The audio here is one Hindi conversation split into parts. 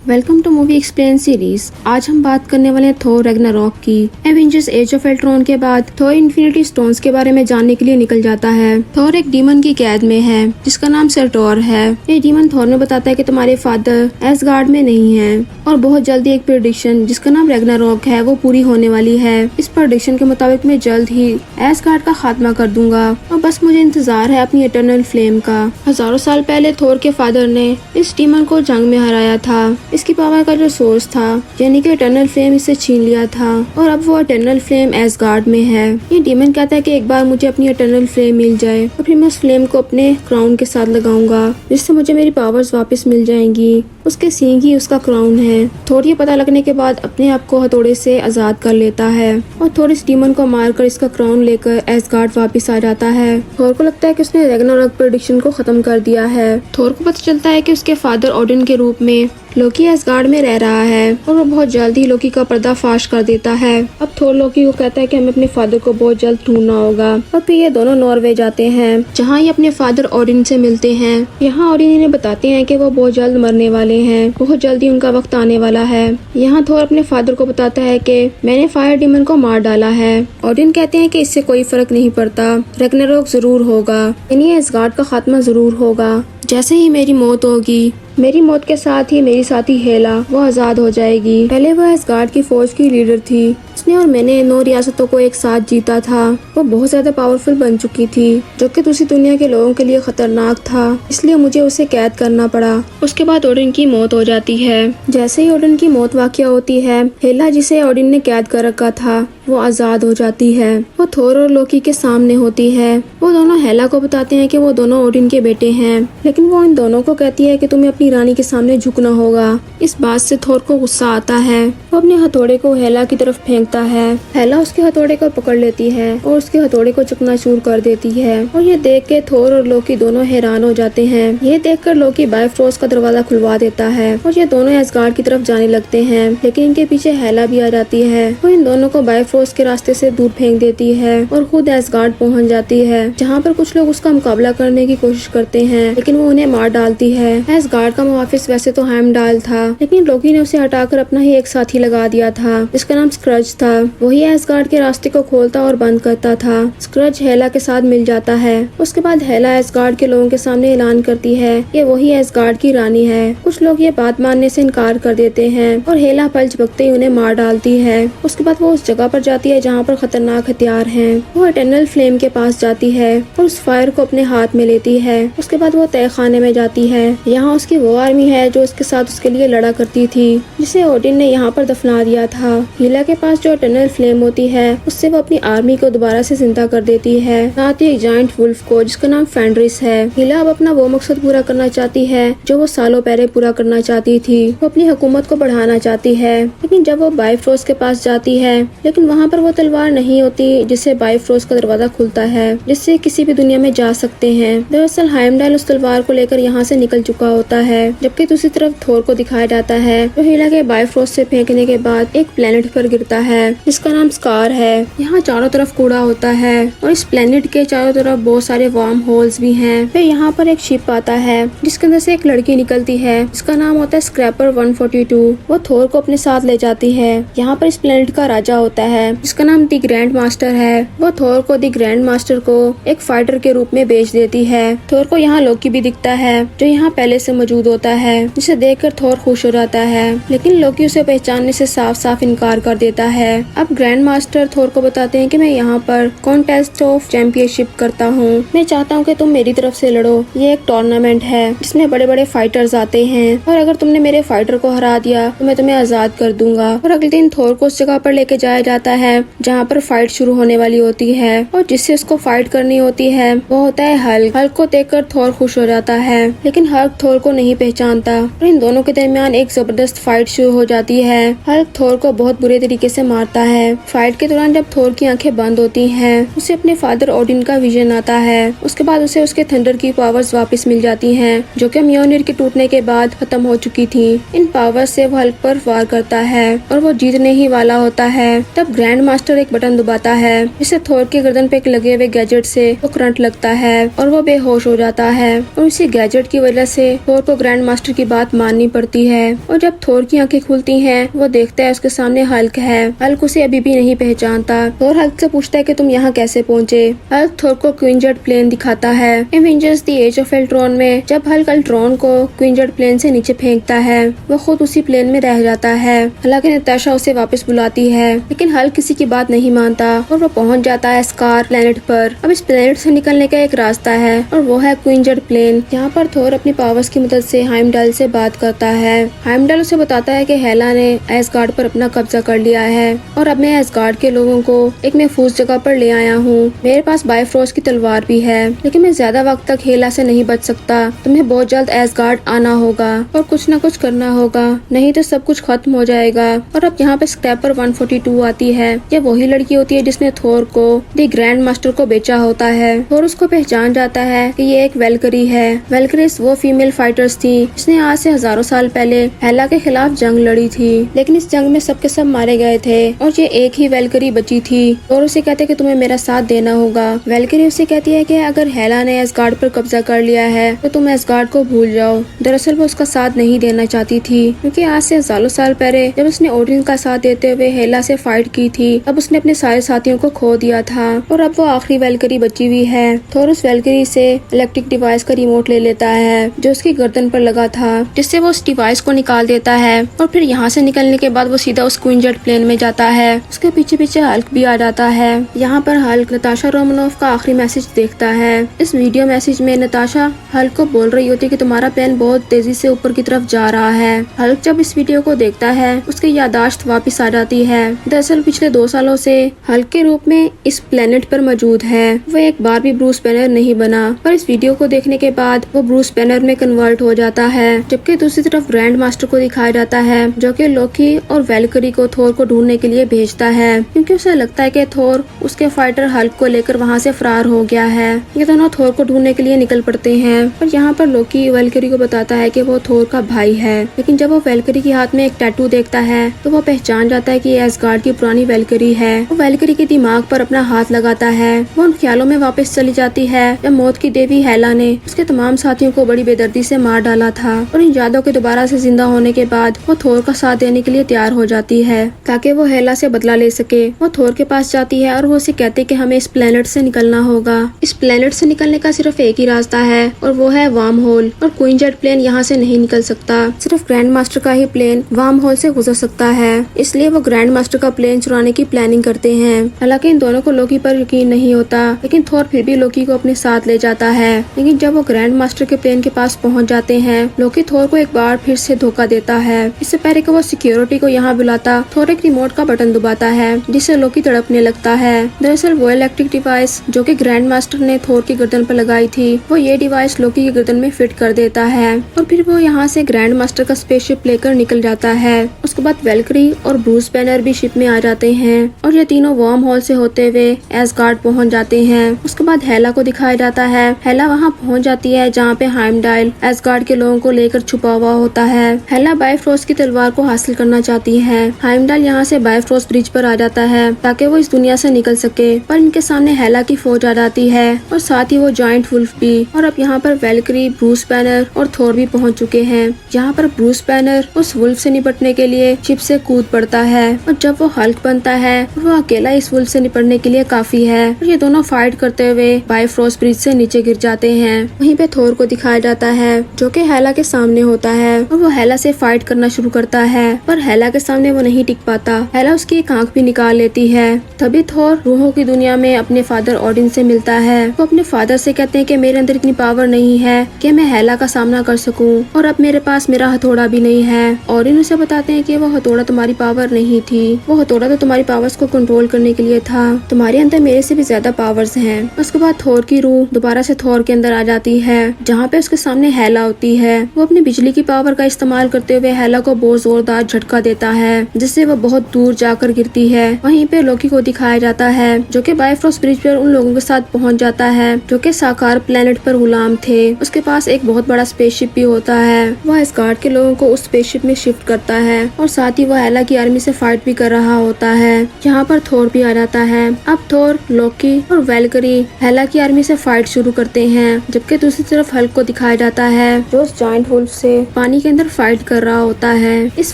Welcome to movie explain series. आज हम बात करने वाले हैं थोर रैग्नारॉक की। एवेंजर्स एज ऑफ अल्ट्रॉन के बाद थोर इन्फिनिटी स्टोन्स के बारे में जानने के लिए निकल जाता है। थोर एक डीमन की कैद में है जिसका नाम सर्टोर है। ये डीमन थोर में बताता है कि तुम्हारे फादर एसगार्ड में नहीं है और बहुत जल्दी एक प्रेडिक्शन जिसका नाम रैग्नारॉक है वो पूरी होने वाली है। इस प्रेडिक्शन के मुताबिक मैं जल्द ही एसगार्ड का खात्मा कर दूंगा और बस मुझे इंतजार है अपनी इटर्नल फ्लेम का। हजारों साल पहले थोर के फादर ने इस डीमन को जंग में हराया था। इसकी पावर का जो सोर्स था यानी कि इटर्नल फ्लेम इससे छीन लिया था और अब वो इटर्नल फ्लेम एसगार्ड में है। ये डीमन कहता है कि एक बार मुझे अपनी इटर्नल फ्लेम मिल जाए और फिर मैं उस फ्लेम को अपने क्राउन के साथ लगाऊंगा जिससे मुझे मेरी पावर्स वापस मिल जाएंगी। उसके सींग ही उसका क्राउन है। थोर ये पता लगने के बाद अपने आप को हथौड़े से आजाद कर लेता है और थोर इस डीमन को मारकर इसका क्राउन लेकर एसगार्ड वापस आ जाता है। थोर को लगता है कि उसने रैग्नारॉक प्रेडिक्शन को खत्म कर दिया है। थोर को पता चलता है कि उसके फादर ओडिन के रूप में लोकी एसगार्ड में रह रहा है और वो बहुत जल्द ही लोकी का पर्दाफाश कर देता है। अब थोर लोकी को कहता है कि हमें अपने फादर को बहुत जल्द ढूंढना होगा और फिर ये दोनों नॉर्वे जाते हैं जहाँ ये अपने फादर ओडिन से मिलते हैं। यहाँ ओडिन इन्हें बताते हैं कि वो बहुत जल्द मरने वाले हैं, बहुत जल्दी उनका वक्त आने वाला है। यहाँ थोर अपने फादर को बताता है कि मैंने फायर डीमन को मार डाला है। ओडिन कहते हैं कि इससे कोई फर्क नहीं पड़ता, रैग्नारॉक जरूर होगा, यानी एसगार्ड का खात्मा जरूर होगा। जैसे ही मेरी मौत होगी, मेरी मौत के साथ ही मेरी साथी हेला वो आजाद हो जाएगी। पहले वो एसगार्ड की फौज की लीडर थी। उसने और मैंने 9 रियासतों को एक साथ जीता था। वो बहुत ज्यादा पावरफुल बन चुकी थी जो कि दूसरी दुनिया के लोगों के लिए खतरनाक था, इसलिए मुझे उसे कैद करना पड़ा। उसके बाद ओडिन की मौत हो जाती है। जैसे ही ओडिन की मौत वाक़या होती है, हेला जिसे ओडिन ने कैद कर रखा था वो आजाद हो जाती है। वो थोर और लोकी के सामने होती है। वो दोनों हेला को बताते हैं कि वो दोनों ओडिन के बेटे हैं, लेकिन वो इन दोनों को कहती है कि तुम्हें अपनी रानी के सामने झुकना होगा। इस बात से थोर को गुस्सा आता है। वो अपने हथौड़े को हेला की तरफ फेंकता है। हेला उसके हथौड़े को पकड़ लेती है और उसके हथौड़े को चकनाचूर कर देती है और ये देख के थोर और लोकी दोनों हैरान हो जाते हैं। ये देखकर लोकी बायफ्रोस्ट का दरवाजा खुलवा देता है और ये दोनों एसगार्ड की तरफ जाने लगते हैं, लेकिन इनके पीछे हेला भी आ जाती है। वो इन दोनों को बायफ्रोस्ट के रास्ते से दूर फेंक देती है और खुद एसगार्ड पहुंच जाती है, जहाँ पर कुछ लोग उसका मुकाबला करने की कोशिश करते हैं, लेकिन वो उन्हें मार डालती है। एसगार्ड का मुहाफिज वैसे तो हेमडाल था, लेकिन लोकी ने उसे हटाकर अपना ही एक साथी लगा दिया था जिसका नाम स्क्रज था। वही एसगार्ड के रास्ते को खोलता और बंद करता था। स्क्रज हेला के साथ मिल जाता है। उसके बाद हेला एसगार्ड के लोगों के सामने ऐलान करती है कि वही एसगार्ड की रानी है। कुछ लोग ये बात मानने से इनकार कर देते हैं और हेला पल झपकते ही उन्हें मार डालती है। उसके बाद वो उस जगह पर जाती है जहाँ पर खतरनाक हथियार हैं। वो इटर्नल फ्लेम के पास जाती है और उस फायर को अपने हाथ में लेती है। उसके बाद वो तहखाने में जाती है। यहाँ उसकी वो आर्मी है जो उसके साथ उसके लिए लड़ा करती थी, जिसे ओडिन ने यहाँ पर दफना दिया था। हेला के पास जो इटर्नल फ्लेम होती है उससे वो अपनी आर्मी को दोबारा से जिंदा कर देती है, साथ ही एक जायंट वुल्फ को जिसका नाम फेंड्रिस है। हेला अब अपना वो मकसद पूरा करना चाहती है जो वो सालों पहले पूरा करना चाहती थी। वो अपनी हुकूमत को बढ़ाना चाहती है, लेकिन जब वो बायफ्रोस्ट के पास जाती है, लेकिन वहाँ पर वो तलवार नहीं होती जिससे बायफ्रोस्ट का दरवाजा खुलता है, जिससे किसी भी दुनिया में जा सकते हैं। दरअसल हाइमडाल उस तलवार को लेकर यहाँ से निकल चुका होता है, जबकि दूसरी तरफ थोर को दिखाया जाता है जो हेला के बायफ्रोस्ट से फेंकने के बाद एक प्लेनेट पर गिरता है जिसका नाम स्कार है। यहाँ चारों तरफ कूड़ा होता है और इस प्लेनेट के चारों तरफ बहुत सारे वार्म होल्स भी हैं। फिर यहाँ पर एक शिप आता है जिसके अंदर से एक लड़की निकलती है जिसका नाम होता है स्क्रैपर 142। वो थोर को अपने साथ ले जाती है। यहाँ पर इस प्लेनेट का राजा होता है जिसका नाम दी ग्रैंड मास्टर है। वो थोर को दी ग्रैंड मास्टर को एक फाइटर के रूप में बेच देती है। थोर को यहाँ लोकी भी दिखता है जो यहाँ पहले से मौजूद होता है, जिसे देखकर थोर खुश हो जाता है, लेकिन लोकी उसे पहचानने से साफ साफ इनकार कर देता है। अब ग्रैंड मास्टर थोर को बताते हैं कि मैं यहाँ पर कॉन्टेस्ट ऑफ चैंपियनशिप करता हूँ। मैं चाहता हूँ कि तुम मेरी तरफ से लड़ो। ये एक टूर्नामेंट है जिसमें बड़े बड़े फाइटर्स आते हैं और अगर तुमने मेरे फाइटर को हरा दिया तो मैं तुम्हें आजाद कर दूंगा। और अगले दिन थोर को उस जगह पर लेके जाया जाता है जहाँ पर फाइट शुरू होने वाली होती है और जिससे उसको फाइट करनी होती है वो होता है हल्क। हल्क को देखकर थोर खुश हो जाता है, लेकिन हल्क थोर को नहीं पहचानता और इन दोनों के दरमियान एक जबरदस्त फाइट शुरू हो जाती है। हल्क थोर को बहुत बुरे तरीके से मार मारता है। फाइट के दौरान जब थोर की आंखें बंद होती हैं, उसे अपने फादर ओडिन का विजन आता है। उसके बाद उसे उसके थंडर की पावर्स वापस मिल जाती हैं, जो कि म्योनिर के टूटने के बाद खत्म हो चुकी थी। इन पावर्स से वो हल्क पर वार करता है और वो जीतने ही वाला होता है। तब ग्रैंड मास्टर एक बटन दबाता है, जिससे थोर की गर्दन पे लगे हुए गैजेट से वो करंट लगता है और वो बेहोश हो जाता है। और इसी गैजेट की वजह से थोर को ग्रैंड मास्टर की बात माननी पड़ती है। और जब थोर की आंखें खुलती हैं, वो देखता है उसके सामने हल्क है। हल्क उसे अभी भी नहीं पहचानता। थोर हल्क से पूछता है कि तुम यहाँ कैसे पहुँचे। हल्क थोर को क्वीनजेट प्लेन दिखाता है। Avengers the Age of Ultron में जब हल्क अल्ट्रॉन को क्वीनजेट प्लेन से नीचे फेंकता है, वो खुद उसी प्लेन में रह जाता है। हालांकि नताशा उसे वापस बुलाती है, लेकिन हल्क किसी की बात नहीं मानता और वो पहुँच जाता है स्कार प्लेनेट पर। अब इस प्लेनेट से निकलने का एक रास्ता है और वो है क्वीनजेट प्लेन। यहाँ पर थोर अपनी पावर्स की मदद से हाइमडाल से बात करता है। हाइमडाल उसे बताता है कि हेला ने एसगार्ड पर अपना कब्जा कर लिया है और अब मैं एसगार्ड के लोगों को एक महफूज जगह पर ले आया हूँ। मेरे पास बायफ्रोस्ट की तलवार भी है, लेकिन मैं ज्यादा वक्त तक हेला से नहीं बच सकता। तुम्हें बहुत जल्द एसगार्ड आना होगा और कुछ न कुछ करना होगा, नहीं तो सब कुछ खत्म हो जाएगा। और अब यहाँ पे स्क्रैपर 142 आती है। ये वही लड़की होती है जिसने थोर को द ग्रैंड मास्टर को बेचा होता है। और उसको पहचान जाता है कि ये एक वेलकरी है। वेलकरीज वो फीमेल फाइटर्स थी जिसने आज से हजारों साल पहले हेला के खिलाफ जंग लड़ी थी, लेकिन इस जंग में सबके सब मारे गए थे और ये एक ही वेलकरी बची थी। और उसे कहते कि तुम्हें मेरा साथ देना होगा। वेलकरी उसे कहती है कि अगर हेला ने एसगार्ड पर कब्जा कर लिया है तो तुम एसगार्ड को भूल जाओ। दरअसल वो उसका साथ नहीं देना चाहती थी, क्योंकि आज से हजारों साल पहले जब उसने ओडिन का साथ देते हुए हेला से फाइट की थी, अब उसने अपने सारे साथियों को खो दिया था और अब वो आखिरी वेलकरी बची हुई है। थोर उस वेलकरी से इलेक्ट्रिक डिवाइस का रिमोट ले लेता है जो उसकी गर्दन पर लगा था, जिससे वो उस डिवाइस को निकाल देता है। और फिर यहाँ से निकलने के बाद वो सीधा उस क्वीनजेट प्लेन में जाता है। उसके पीछे पीछे हल्क भी आ जाता है। यहाँ पर हल्क नताशा रोमनोफ का आखिरी मैसेज देखता है। इस वीडियो मैसेज में नताशा हल्क को बोल रही होती है कि तुम्हारा प्लेन बहुत तेजी से ऊपर की तरफ जा रहा है। हल्क जब इस वीडियो को देखता है, उसकी याददाश्त वापस आ जाती है। दरअसल पिछले 2 सालों से हल्क के रूप में इस प्लेनेट पर मौजूद है। वो एक बार भी ब्रूस बैनर नहीं बना, पर इस वीडियो को देखने के बाद वो ब्रूस बैनर में कन्वर्ट हो जाता है। जबकि दूसरी तरफ ग्रैंड मास्टर को दिखाया जाता है, जो कि लोकी और वेलकरी को थोर को ढूंढने के लिए भेजता है, क्योंकि उसे लगता है कि थोर उसके फाइटर हल्क को लेकर वहाँ से फरार हो गया है। ये दोनों थोर को ढूंढने के लिए निकल पड़ते हैं। और यहाँ पर लोकी वेलकरी को बताता है कि वो थोर का भाई है, लेकिन जब वो वेलकरी के हाथ में एक टैटू देखता है तो वो पहचान जाता है कि ये एसगार्ड की पुरानी वेलकरी है। वो वेलकरी के दिमाग पर अपना हाथ लगाता है। वो उन ख्यालों में वापस चली जाती है जब मौत की देवी हेला ने उसके तमाम साथियों को बड़ी बेदर्दी से मार डाला था। और इन यादों के दोबारा से जिंदा होने के बाद वो थोर का साथ देने के लिए तैयार हो जाती है, ताकि वो हेला से बदला ले सके। वो थोर के पास जाती है और वो उसे कहते कि हमें इस प्लेनेट से निकलना होगा। इस प्लेनेट से निकलने का सिर्फ एक ही रास्ता है और वो है वार्म होल। और क्वीनजेट प्लेन यहाँ से नहीं निकल सकता, सिर्फ ग्रैंड मास्टर का ही प्लेन वार्म होल से गुजर सकता है। इसलिए वो ग्रैंड मास्टर का प्लेन चुराने की प्लानिंग करते हैं। हालांकि इन दोनों को लोकी पर यकीन नहीं होता, लेकिन थोर फिर भी लोकी को अपने साथ ले जाता है। लेकिन जब वो ग्रैंड मास्टर के प्लेन के पास पहुंच जाते हैं, लोकी थोर को एक बार फिर से धोखा देता है। इससे पहले कि वो सिक्योरिटी को यहाँ बुलाता, थोर एक रिमोट का बटन दबाता है, जिससे लोकी तड़पने लगता है। दरअसल वो इलेक्ट्रिक डिवाइस जो कि ग्रैंड मास्टर ने थोर की गर्दन पर लगाई थी, वो ये डिवाइस लोकी की गर्दन में फिट कर देता है। और फिर वो यहाँ से ग्रैंड मास्टर का स्पेसशिप लेकर निकल जाता है। उसके बाद वेलकरी और ब्रूस बैनर भी शिप में आ जाते हैं और ये तीनों वार्म होल से होते हुए एसगार्ड पहुंच जाते हैं। उसके बाद हेला को दिखाया जाता है। हेला वहां पहुंच जाती है जहां पे हाइमडाल एसगार्ड के लोगों को लेकर छुपा हुआ होता है। हेला बायफ्रोस्ट की तलवार को हासिल करना चाहती है। हाइमडाल यहाँ से बायफ्रोस्ट ब्रिज पर आ जाता है ताकि वो इस दुनिया से निकल सके, पर इनके सामने हेला की फौज आ जाती है और साथ ही वो जॉइंट वुल्फ भी। और अब यहाँ पर वेलकरी, ब्रूस बैनर और थोर भी पहुँच चुके हैं। यहाँ पर ब्रूस बैनर उस वुल्फ से निपटने के लिए शिप से कूद पड़ता है और जब वो हल्क बनता है वो अकेला इस वुल्फ से निपटने के लिए काफी है। और ये दोनों फाइट करते हुए बायफ्रोस्ट ब्रिज से नीचे गिर जाते हैं। वहीं पे थोर को दिखाया जाता है जो कि हेला के सामने होता है और वो हेला से फाइट करना शुरू करता है, पर हेला के सामने वो नहीं टिक पाता। हेला उसकी एक आंख भी निकाल लेती है। तभी थोर रूहों की दुनिया में अपने फादर ओडिन से मिलता है। वो अपने फादर से कहते हैं कि मेरे अंदर इतनी पावर नहीं है कि मैं हेला का सामना कर सकूं और अब मेरे पास मेरा हथौड़ा भी नहीं है। ओडिन उसे बताते हैं कि वो हथौड़ा तुम्हारी पावर नहीं थी, वो हथौड़ा तो तुम्हारी पावर्स को कंट्रोल करने के लिए था। तुम्हारे अंदर मेरे से भी ज्यादा पावर्स हैं। उसके बाद थोर की रूह दोबारा से थोर के अंदर आ जाती है जहाँ पे उसके सामने हेला होती है। वो अपनी बिजली की पावर का इस्तेमाल करते हुए हेला को बहुत जोरदार झटका देता है जिससे वो बहुत दूर जाकर गिरती है। वहीं पे लोकी को दिखाया जाता है जो कि बाइफ्रोस्ट ब्रिज पर उन लोगों के साथ पहुंच जाता है जो कि साकार प्लेनेट पर गुलाम थे। उसके पास एक बहुत बड़ा स्पेसशिप भी होता है। वह एस्गार्ड के लोगों को उस स्पेसशिप में शिफ्ट करता है और साथ ही वह हेला की आर्मी से फाइट भी कर रहा होता है। यहाँ पर थोर भी आ जाता है। अब थोर, लोकी और वैल्करी हेला की आर्मी से फाइट शुरू करते हैं, जबकि दूसरी तरफ हल्क को दिखाया जाता है जो उस जायंट वुल्फ से पानी के अंदर फाइट कर रहा होता है। इस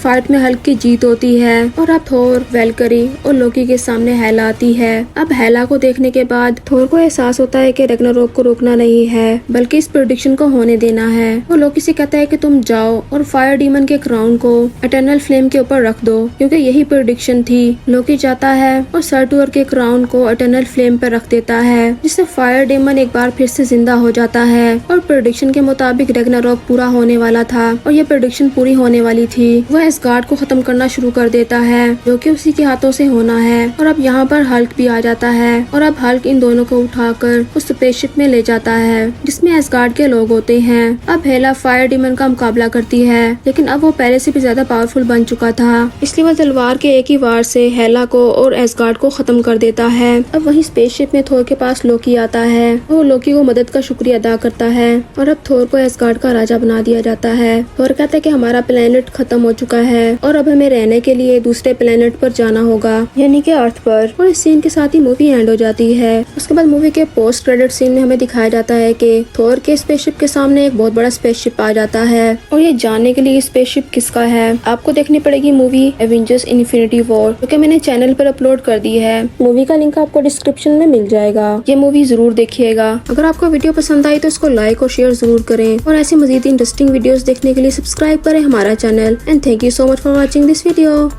फाइट में हल्क की जीत होती है और अब थोर, वैल्करी और लोकी के सामने हेला आती है। अब हेला को देखने के बाद थोर को एहसास होता है कि रैग्नारोक को रोकना नहीं है बल्कि इस प्रेडिक्शन को होने देना है। वो लोकी से कहता है कि तुम जाओ और फायर डीमन के क्राउन को इटर्नल फ्लेम के ऊपर रख दो, क्योंकि यही प्रेडिक्शन थी। लोकी जाता है और सर्टुअर के क्राउन को इटर्नल फ्लेम पर रख देता है, जिससे फायर डीमन एक बार फिर से जिंदा हो जाता है। और प्रेडिक्शन के मुताबिक रैग्नारोक पूरा होने वाला था और ये प्रेडिक्शन पूरी होने वाली थी। वह एस्गार्ड को खत्म करना शुरू कर देता है जो कि उसी के हाथों से होना है। और अब यहाँ पर हल्क भी आ जाता है और अब हल्क इन दोनों को उठाकर उस स्पेसशिप में ले जाता है जिसमें एस्गार्ड के लोग होते हैं। अब हेला फायर डीमन का मुकाबला करती है, लेकिन अब वो पहले से भी ज्यादा पावरफुल बन चुका था, इसलिए वह तलवार के एक ही वार से हेला को और एस्गार्ड को खत्म कर देता है। अब वही स्पेसशिप में थोर के पास लोकी आता है और लोकी को मदद का शुक्रिया अदा करता है और अब थोर को एस्गार्ड का राजा बना दिया जाता है। थोर कहता है कि हमारा प्लेनेट खत्म हो चुका है और अब हमें रहने के लिए दूसरे प्लेनेट पर जाना होगा, यानी कि अर्थ पर। और इस सीन के साथ ही मूवी एंड हो जाती है। उसके बाद मूवी के पोस्ट क्रेडिट सीन में हमें दिखाया जाता है कि थोर के स्पेसशिप के सामने एक बहुत बड़ा स्पेसशिप आ जाता है और ये जानने के लिए स्पेसशिप किसका है आपको देखनी पड़ेगी मूवी एवेंजर्स इन्फिनिटी वॉर, जो कि मैंने चैनल पर अपलोड कर दी है। मूवी का लिंक आपको डिस्क्रिप्शन में मिल जाएगा। ये मूवी जरूर देखिएगा। अगर आपको वीडियो पसंद आई तो इसको लाइक और शेयर जरूर करें और ऐसी मजीद इंटरेस्टिंग वीडियोस देखने के लिए सब्सक्राइब करें हमारा channel. And thank you so much for watching this video.